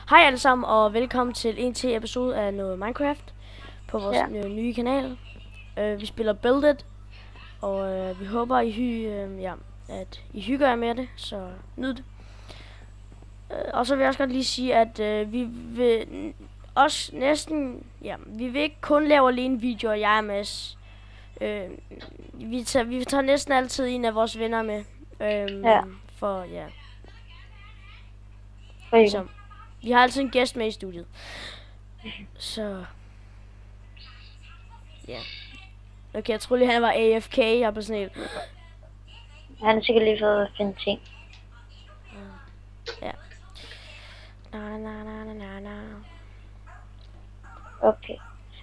Hej alle sammen, og velkommen til en til episode af noget Minecraft på vores nye kanal. Vi spiller Build It, og vi håber, at I hygger jer med det, så nyd det. Og så vil jeg også godt lige sige, at vi vil også vi vil ikke kun lave alene videoer, jeg og Mads. Vi tager næsten altid en af vores venner med. Så vi har altid en gæst med i studiet. Så ja. Okay, jeg troede lige han var AFK. Jeg på sådan et. Han har sikkert lige fået at finde ting. Ja. Okay.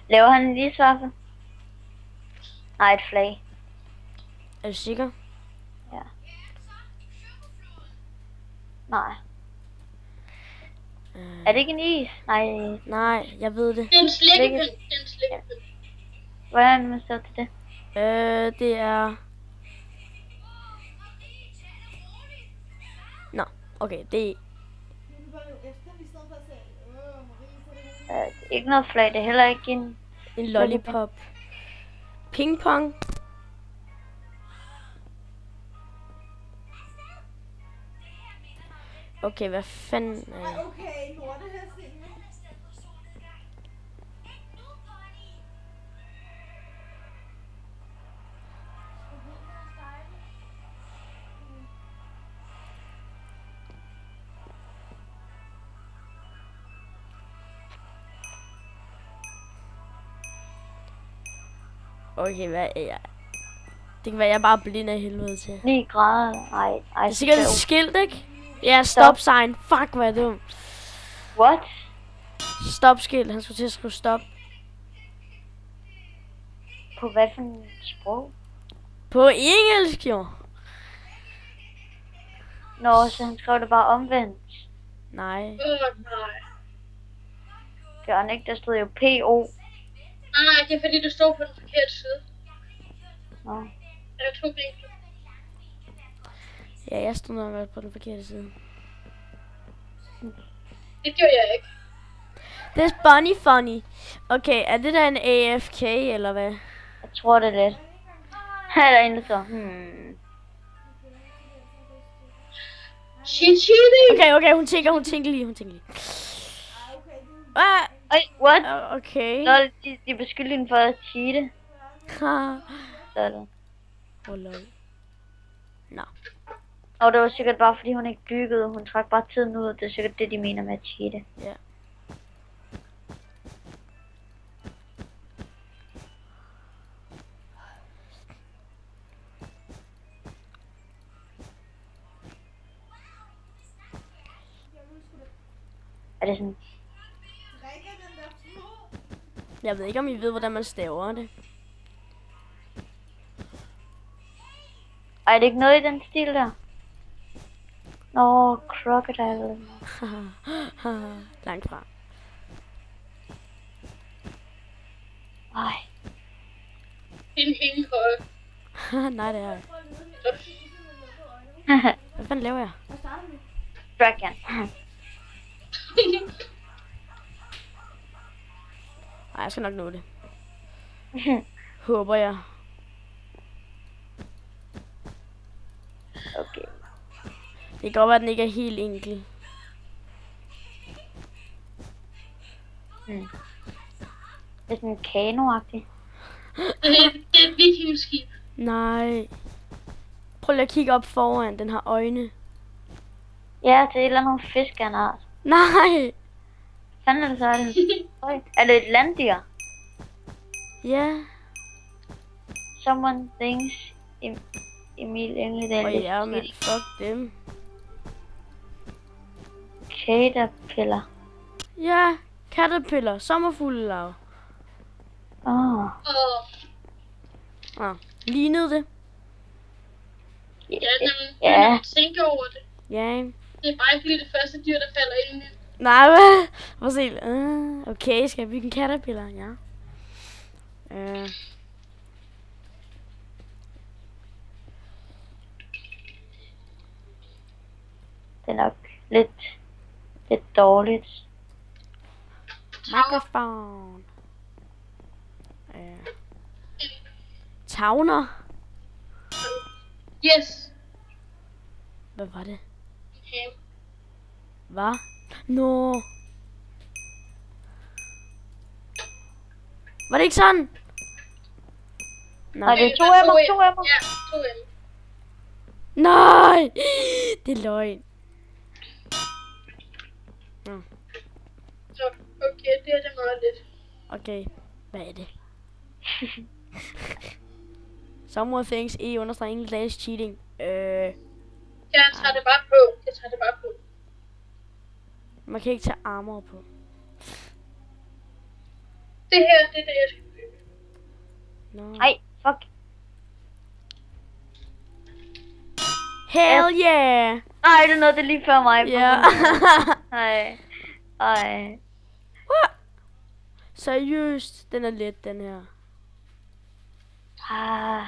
Laver han en isvaffe? Nej, et flag. Er du sikker? Ja. Nej. Er det ikke en is? Nej, jeg ved det. Det er en slikkepind. Hvordan man står til det? Det er... Nå, okay, det er... Det er ikke noget flag, det er heller ikke en lollipop. Pingpong. Okay, hvad fanden er det? Okay, lortehæsting. Okay, hvad er jeg? Det kan være, jeg er bare blind af helvede til. 9 grader. Nej. Det er sikkert et skilt, ikke? Ja, stop sign. Fuck, hvor er dumt. What? Stop skilt. Han skulle til at skrive stop. På hvad for en sprog? På engelsk, jo. Nå, så han skrev det bare omvendt. Nej. Nej. Det var ikke, der stod jo P-O. Nej, det er fordi, du stod på den forkerte side. Nå. Jeg tog vinklen. Ja, jeg stod nok på den forkerte side. Det gjorde jeg ikke. Det er bunny funny. Okay, er det der en AFK, eller hvad? Jeg tror det er lidt. Her er der en, der så. Cheating! Okay, hun tænker lige. What? Okay. Nå, de beskyldte hende for at cheate. Sådan. Nå. Og det var sikkert bare fordi hun ikke byggede. Hun trak bare tiden ud. Det er sikkert det, de mener med at cheate. Ja. Er det sådan? Jeg ved ikke, om I ved, hvordan man staver det. Er det ikke noget i den stil der? Nå, crocodile. Langt fra. Ej. En hængekøje. Nej, det er jeg. Hvad fanden laver jeg? Dragon. Nej, jeg skal nok nå det. Håber jeg. Okay. Det kan godt være, at den ikke er helt enkel. Det er sådan en kano-agtig. Det er et vikingskib. Nej. Prøv lige at kigge op foran. Den har øjne. Ja, det er et eller andet fisk af en art. Nej. Fanden er det så? Er det? Er det et landdyr? Ja. Someone thinks Emil Engledal. Ja, men fuck dem. Caterpillar. Ja, caterpillar. Sommerfuglelav. Lignede det? Ja, når man tænker over det. Ja. Det er bare ikke lige det første dyr, der falder ind i. Nej, hvad? Prøv at se. Okay, skal jeg bygge en caterpillar? Ja. Det er nok lidt dårligt. Microphone. Tavner. Yes. Hvad var det? Okay. Hvad? Nå. Var det ikke sådan? Nej, det er 2 emmer, 2 emmer. Ja, 2 emmer. Nej! Det er løgn. Så, okay, det er det meget lidt. Okay, hvad er det? Someone thinks E_English cheating. Jeg tager det bare på. Man kan ikke tage armor på. Det her, det er det, jeg skal bygge. No. Ej, fuck. Hell yeah! Nej, det nåede det lige før mig. Ja. Nej. Ej. Seriøst, den er let, den her. Ah.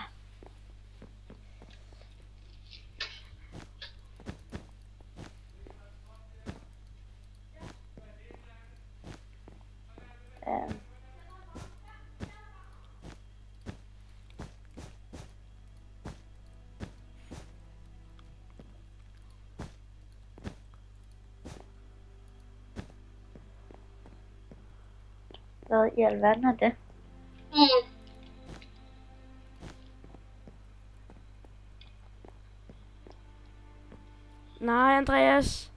Hvad i alverden er det? Nej, Andreas.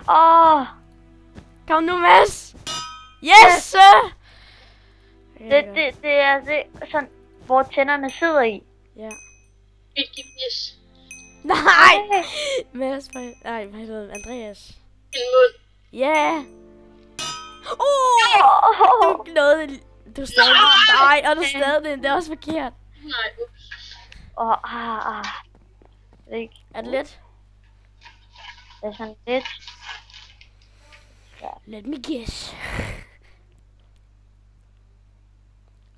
Åh, Kom nu, Mads. Yes, sir! det er det, sådan, hvor tænderne sidder i. Ja. Ikke yes. Nej! Mads, nej, hvad hedder det? Andreas. En mund. Ja. Du nåede det. Du stadig. Nej, og du stadig det. Det er også forkert. Nej, ups. Det er ikke. Er det let? Det er sådan lidt. Let me guess.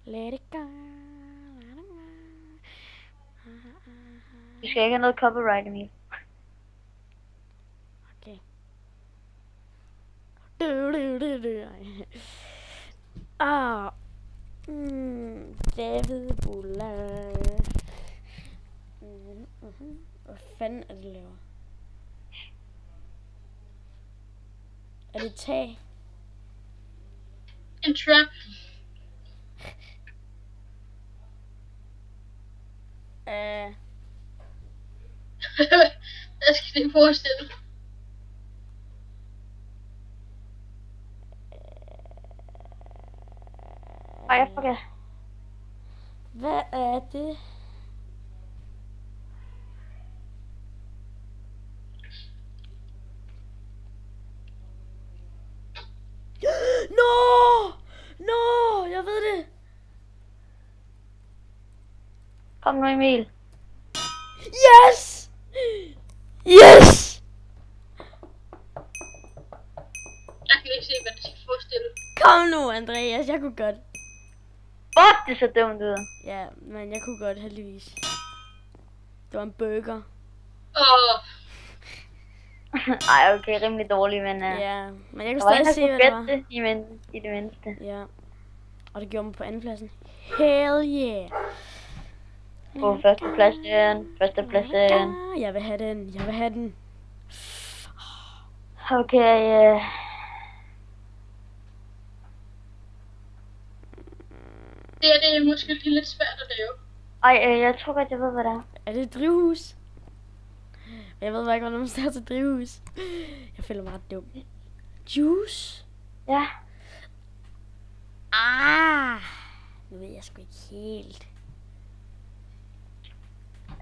Let it go. Du skal ikke have noget copyright, Emil. Okay. David Bulla. Hvad fanden er det, du laver? Er det tag? En trap. Hvad skal det forestille? Ej, jeg forget. Hvad er det? No, jeg ved det. Kom nu, Emil. Yes! Yes! Jeg kan ikke se, hvad det skal forestille. Kom nu, Andreas, jeg kunne godt. Fuck, det så dumt ud. Ja, men jeg kunne godt heldigvis. Det var en burger. Ej, okay, rimelig dårlig, men... Ja, men jeg kunne der var stadig se, hvad det var. det i det mindste. Ja, og det gjorde mig på andenpladsen. Hell yeah! På førstepladsen. Jeg vil have den. Okay, Det er måske lige lidt svært at lave. Ej, jeg tror godt, jeg ved, hvad det er. Er det et drivhus? Jeg ved bare ikke, hvordan man starter til drivhus. Jeg føler mig ret dum. Juice? Ja. Nu ved jeg sgu ikke helt.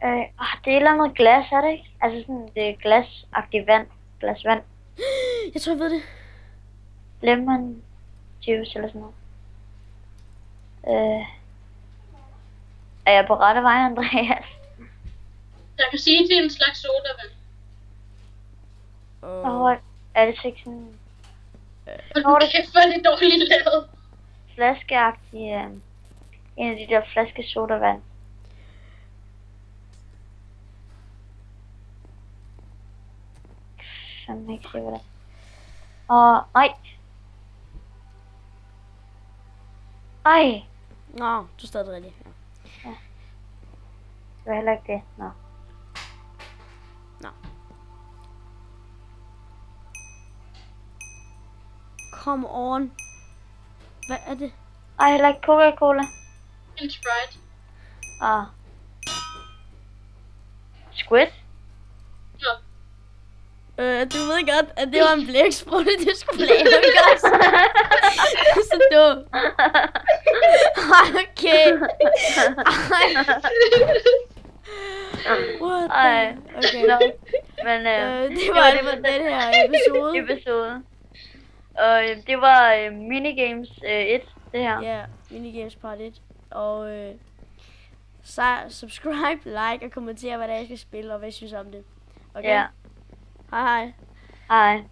Det er et eller andet glas, er det ikke? Altså sådan, det er glasagtigt vand. Glas vand. Jeg tror, jeg ved det. Lemon juice eller sådan noget. Er jeg på rette vej, Andreas? Jeg kan sige, det er en slags sodavand. Er det ikke sådan Og du kæft, hvor er det dårligt lavet. flaskeagtig, en af de der flaskesodavand? Jeg kan ikke se, hvad det er. Nej. Ej. Nå, du er stadig rigtig. Ja. Det var heller ikke det. Nå. Come on. Hvad er det? Ej, heller ikke Coca-Cola. En Sprite. Squid? Nå. Du ved godt, at det var en blæksprutte, du skulle lave, ikke også? Det er så dumt. Okay. What the... Okay. Nå. Men det var det for den her episode. Og det var Minigames 1, det her. Ja, Minigames part 1. Og så subscribe, like og kommenter, hvad der er, jeg skal spille, og hvad I synes om det. Okay? Ja. Hej hej. Hej.